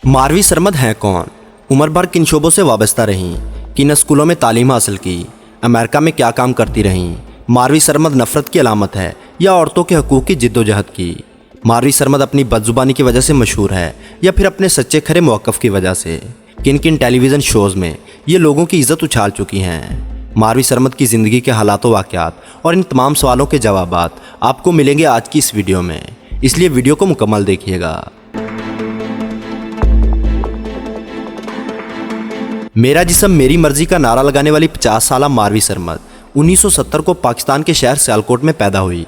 मारवी सरमद हैं कौन? उम्र भर किन शोबों से वाबस्ता रहीं? किन स्कूलों में तालीम हासिल की? अमेरिका में क्या काम करती रहीं? मारवी सरमद नफ़रत की अलामत है या औरतों के हकूक़ की जिद्दोजहद की? मारवी सरमद अपनी बदजुबानी की वजह से मशहूर है या फिर अपने सच्चे खरे मौक़िफ़ की वजह से? किन किन टेलीविज़न शोज़ में ये लोगों की इज़्ज़त उछाल चुकी हैं? मारवी सरमद की ज़िंदगी के हालात व वाक़यात और इन तमाम सवालों के जवाबात आपको मिलेंगे आज की इस वीडियो में, इसलिए वीडियो को मुकम्मल देखिएगा। मेरा जिस्म मेरी मर्जी का नारा लगाने वाली 50 साला मारवी सरमद 1970 को पाकिस्तान के शहर सियालकोट में पैदा हुई।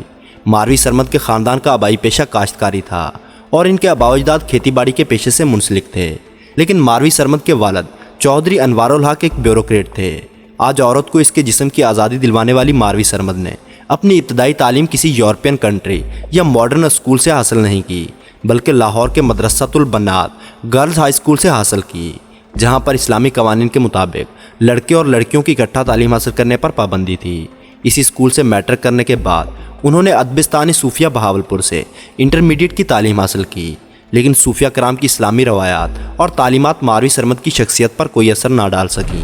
मारवी सरमद के ख़ानदान का आबाई पेशा काश्तकारी था और इनके आबाओ-अजदाद खेती बाड़ी के पेशे से मुंसलिक थे, लेकिन मारवी सरमद के वालिद चौधरी अनवारुल हक एक ब्यूरोक्रेट थे। आज औरत को इसके जिस्म की आज़ादी दिलवाने वाली मारवी सरमद ने अपनी इब्तदाई तालीम किसी यूरोपियन कंट्री या मॉडर्न स्कूल से हासिल नहीं की, बल्कि लाहौर के मदरसातुल बनात गर्ल्स हाई स्कूल से हासिल की, जहाँ पर इस्लामी कवानीन के मुताबिक लड़के और लड़कियों की इकट्ठा तालीम हासिल करने पर पाबंदी थी। इसी स्कूल से मैट्रिक करने के बाद उन्होंने अदबिस्तानी सूफिया बहावलपुर से इंटरमीडिएट की तालीम हासिल की, लेकिन सूफिया कराम की इस्लामी रवायात और तालीमात मारवी सरमद की शख्सियत पर कोई असर ना डाल सकी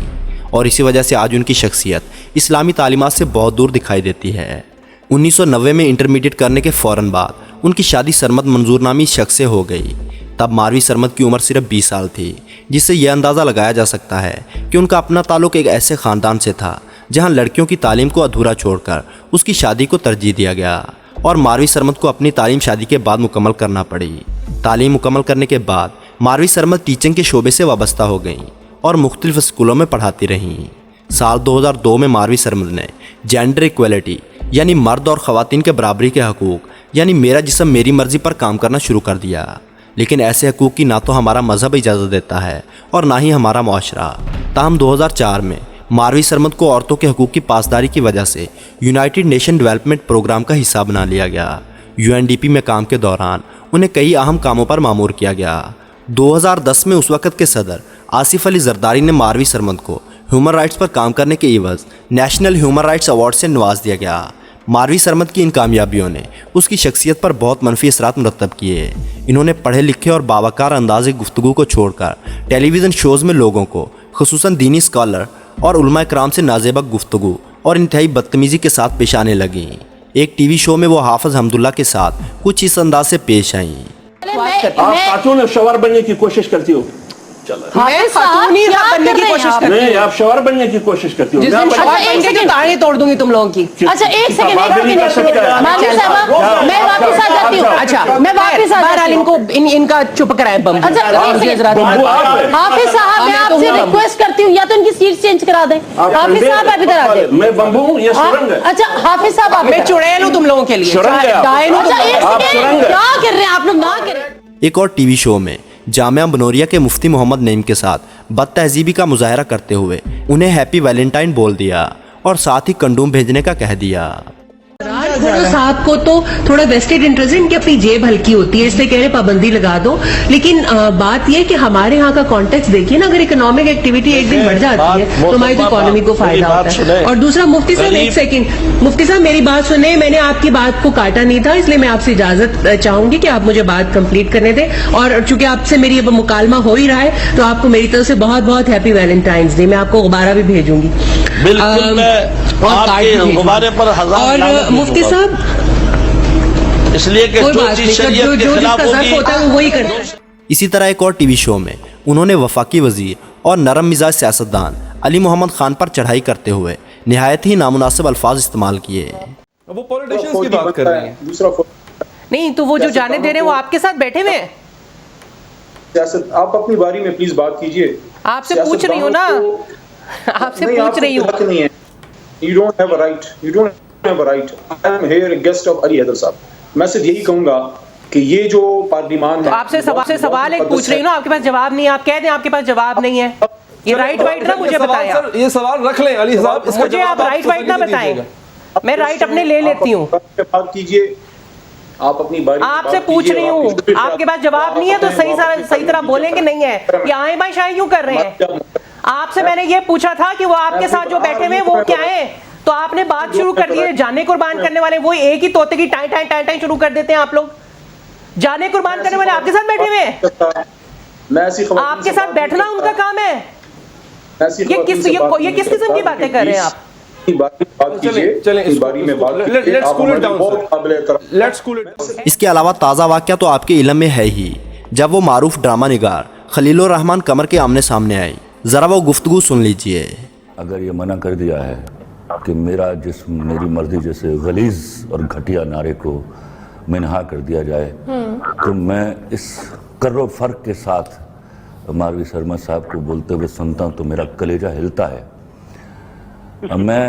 और इसी वजह से आज उनकी शख्सियत इस्लामी तालीमात से बहुत दूर दिखाई देती है। 1990 में इंटरमीडिएट करने के फ़ौरन बाद उनकी शादी सरमद मंजूर नामी शख्स से हो गई। तब मारवी सरमद की उम्र सिर्फ 20 साल थी, जिससे यह अंदाज़ा लगाया जा सकता है कि उनका अपना ताल्लुक एक ऐसे ख़ानदान से था जहां लड़कियों की तालीम को अधूरा छोड़कर उसकी शादी को तरजीह दिया गया और मारवी सरमद को अपनी तालीम शादी के बाद मुकम्मल करना पड़ी। तालीम मुकम्मल करने के बाद मारवी सरमद टीचिंग के शोबे से वाबस्ता हो गईं और मुख्तलिफ स्कूलों में पढ़ाती रहीं। साल 2002 में मारवी सरमद ने जेंडर इक्वलिटी यानी मर्द और ख़वातीन के बराबरी के हकूक़ यानी मेरा जिस्म मेरी मर्ज़ी पर काम करना शुरू कर दिया, लेकिन ऐसे हकूक़ की ना तो हमारा मज़हब इजाज़त देता है और ना ही हमारा मुआशरा। ताहम 2004 में मारवी सरमद को औरतों के हकूक़ की पासदारी की वजह से यूनाइटेड नेशन डेवलपमेंट प्रोग्राम का हिस्सा बना लिया गया। UNDP में काम के दौरान उन्हें कई अहम कामों पर मामूर किया गया। 2010 में उस वक़्त के सदर आसिफ अली जरदारी ने मारवी सरमद को ह्यूमन राइट्स पर काम करने के एवज़ नेशनल ह्यूमन राइट्स अवार्ड से नवाज दिया गया। मारवी सरमद की इन कामयाबियों ने उसकी शख्सियत पर बहुत मनफी असरात मुरतब किए। इन्होंने पढ़े लिखे और बावकार अंदाज़ गुफ्तगू को छोड़कर टेलीविज़न शोज़ में लोगों को खुसूसन दीनी स्कॉलर और उलमा इकराम से नाज़ेबा गुफ्तगू और इंतहाई बदतमीज़ी के साथ पेश आने लगीं। एक TV शो में वो हाफिज़ हमदुल्ला के साथ कुछ इस अंदाज से पेश आईं। आप खातून शवर बनने की कोशिश करती हो? मैं खातून ही बनने की कोशिश करती हूँ। नहीं, आप शवर बनने की कोशिश करती हो। जिस दिन शवर बनेंगे तो दाढ़ी तोड़ दूंगी तुम लोगों की। अच्छा एक सेकंड मैं वापस आ जाती हूँ। अच्छा मैं वापस आ जाती हूँ। इनको इनका चुप कराए बम। अच्छा हाफिज साहब मैं आपसे रिक्वेस्ट करती हूँ या तो इनकी सीट चेंज करा दें। हाफिज साहब आप इधर आ जाए। मैं बम्बू हूँ या सुरंग है? अच्छा हाफिज साहब आप मैं चुड़ैल हूँ तुम लोगों के लिए। अच्छा एक सेकंड क्या कर रहे हैं आप लोग? ना करें। एक और TV शो में जामिया बनोरिया के मुफ्ती मोहम्मद नईम के साथ बदतहजीबी का मुजाहरा करते हुए उन्हें हैप्पी वैलेंटाइन बोल दिया और साथ ही कंडोम भेजने का कह दिया। साहब को तो थोड़ा वेस्टेड इंटरेस्ट है, इनकी अपनी जेब हल्की होती है इसलिए कह रहे पाबंदी लगा दो, लेकिन बात यह कि हमारे यहाँ का कॉन्टेक्स्ट देखिए ना, अगर इकोनॉमिक एक्टिविटी एक दिन बढ़ जाती है तो हमारी इकोनॉमी को फायदा होता है। और दूसरा मुफ्ती साहब एक सेकंड, मुफ्ती साहब मेरी बात सुने, मैंने आपकी बात को काटा नहीं था, इसलिए मैं आपसे इजाजत चाहूंगी कि आप मुझे बात कंप्लीट करने दें। और चूंकि आपसे मेरी अब मुकालमा हो ही रहा है तो आपको मेरी तरफ से बहुत बहुत हैप्पी वैलेंटाइंस डे। मैं आपको गुब्बारा भी भेजूंगी और मुफ्ती साहब इसलिए कि जो चीज शरीयत के खिलाफ होता है वही करना। इसी तरह एक और TV शो में उन्होंने वफाकी वजीर और नरम मिजाज सियासतदान अली मोहम्मद खान पर चढ़ाई करते हुए निहायत ही नामुनासिब अल्फाज इस्तेमाल किए। वो पॉलिटिशियंस की बात कर रही हैं। नहीं तो वो जो जाने दे रहे हैं वो आपके साथ बैठे हुए हैं। आप अपनी बारी में प्लीज बात कीजिए। आपसे पूछ रही हूँ ना, आपसे पूछ रही हूँ। You don't have a right. You don't have a right. I am here a guest of Ali Haider साहब। मैं सिर्फ यही कहूँगा कि ये जो पार्लिमान तो आपसे सवाल एक पूछ रही हूँ ना, आपके पास जवाब नहीं है, आप कह दें आपके पास जवाब नहीं है। ये राइट वाइट ना मुझे बताएं। ये सवाल रख लें अली साहब, मुझे आप राइट वाइट ना बताएं, मैं राइट अपने ले लेती हूँ। बात कीजिए, आप अपनी बारी। आपसे पूछ रही हूँ, आपके पास जवाब नहीं है तो सही तरह बोलेंगे नहीं है, ये आए बाएं शायद क्यों कर रहे हैं? आपसे मैंने ये पूछा था कि वो आपके साथ जो बैठे हुए वो क्या है, तो आपने बात शुरू कर दी है। जाने कुर्बान करने वाले वो एक ही तोते की टाई टाई टाई टाई शुरू कर देते हैं आप लोग। जाने कुर्बान करने वाले आपके साथ बैठे हुए हैं। मैं ऐसी खवातीन आपके से साथ बात बैठना नहीं उनका करता। काम है? ऐसी ये खवातीन किस से बात ये नहीं किस किस्म की करता। बातें कर रहे हैं आप? बात कीजिए, चलें, इस बारी में बात कीजिए, लेट्स आप कूल इट हमारे डाउन बहुत काबिल एहतराम। Let's cool it. इसके अलावा ताज़ा वाक़या तो आपके इल्म में है ही, जब वो मारूफ ड्रामा निगार खलीलुर रहमान कमर के आमने सामने आई। ज़रा वो गुफ्तगू सुन लीजिए। अगर ये मना कर दिया है कि मेरा जिस्म मेरी मर्जी जैसे गलीज और घटिया नारे को मिनहा कर दिया जाए, तो मैं इस कर्रो फर्क के साथ मारवी सरमद साहब को बोलते हुए सुनता हूँ तो मेरा कलेजा हिलता है। मैं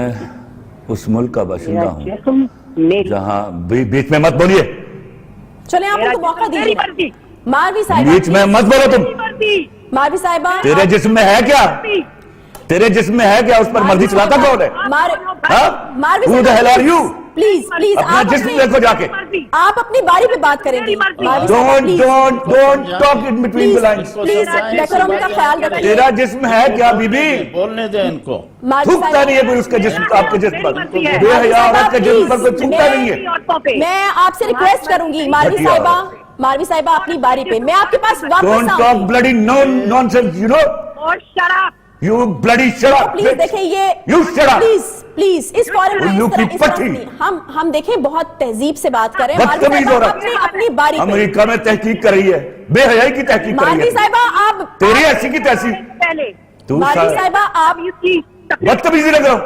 उस मुल्क का बाशिंदा हूँ जहाँ बीच में मत बोलिए, चले आप उनको मौका दीजिए। मारवी साहिबा, बीच में मत बोलो तुम। मारवी साहिबा, तेरे जिस्म में है क्या? तेरे जिस्म में है क्या? उस पर मर्जी चलाता कौन है? मारवी Who the hell are you? Please please अपना जिस्म देखो जाके। आप अपनी बारी पे बात करेंगे। Don't talk in between the lines. Please decorum का ख्याल रखिए। तेरा जिस्म है क्या बीबी? बोलने दे इनको। थूकता नहीं है कोई उसके जिस्म, आपके जिस्म पर। बेहया औरत के जिस्म पर कोई थूकता नहीं है। मैं आपसे रिक्वेस्ट करूंगी मारवी साहिबा, मारवी साहिबा अपनी बारी पे। मैं आपके पास वापस Don't talk आऊंगी। bloody nonsense, you know? You bloody shut up. Please देखें ये, You shut up. प्लीज इस फॉरम में उल्लू इस तरह की इस तरह पट्टी। नहीं। हम देखें बहुत तहजीब से बात कर रहे हैं। मारवी बदतमीज साहिबा औरत अपनी बारी पे। अमेरिका में तहकीक कर रही है, बेहयाई की तहकीक कर रही मारवी है। साहिबा आप, तेरी ऐसी की तैसी। तू मारवी साहिबा आप बदतमीजी न करो।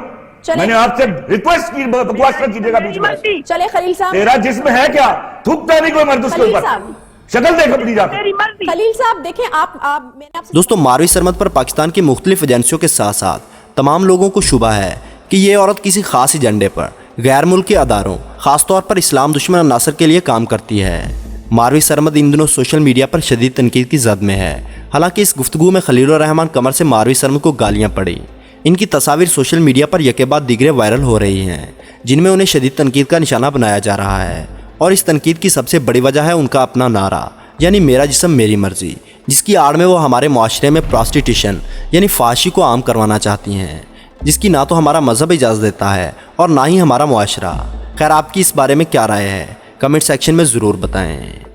चले। मैंने आपसे रिक्वेस्ट की, बकवास न कीजिएगा बीच में। चले खलील साहब। तेरा जिस्म है क्या? थूकता नहीं कोई मर्द उसके खलील ऊपर। साहब। शक्ल देख अपनी जाकर। खलील साहब देखें आप मैंने आपसे दोस्तों, मारवी सरमद पर पाकिस्तान की मुख्तलिफ एजेंसियों के साथ साथ तमाम लोगों को शुबा है कि ये औरत किसी खास एजेंडे पर गैर मुल्की अदारों, ख़ासतौर पर इस्लाम दुश्मन अन्नासर के लिए काम करती है। मारवी सरमद इन दिनों सोशल मीडिया पर शदीद तनकीद की जद में है। हालांकि इस गुफ्तगू में खलीलुर रहमान कमर से मारवी सरमद को गालियाँ पड़ी। इनकी तस्वीर सोशल मीडिया पर यके बाद दिगरे वायरल हो रही हैं, जिनमें उन्हें शदीद तनकीद का निशाना बनाया जा रहा है। और इस तनकीद की सबसे बड़ी वजह है उनका अपना नारा, यानी मेरा जिस्म मेरी मर्जी, जिसकी आड़ में वो हमारे माशरे में प्रॉस्टिट्यूशन यानी फाशी को आम करवाना चाहती हैं, जिसकी ना तो हमारा मजहब इजाज़त देता है और ना ही हमारा मुआशरा। खैर, आपकी इस बारे में क्या राय है? कमेंट सेक्शन में ज़रूर बताएं।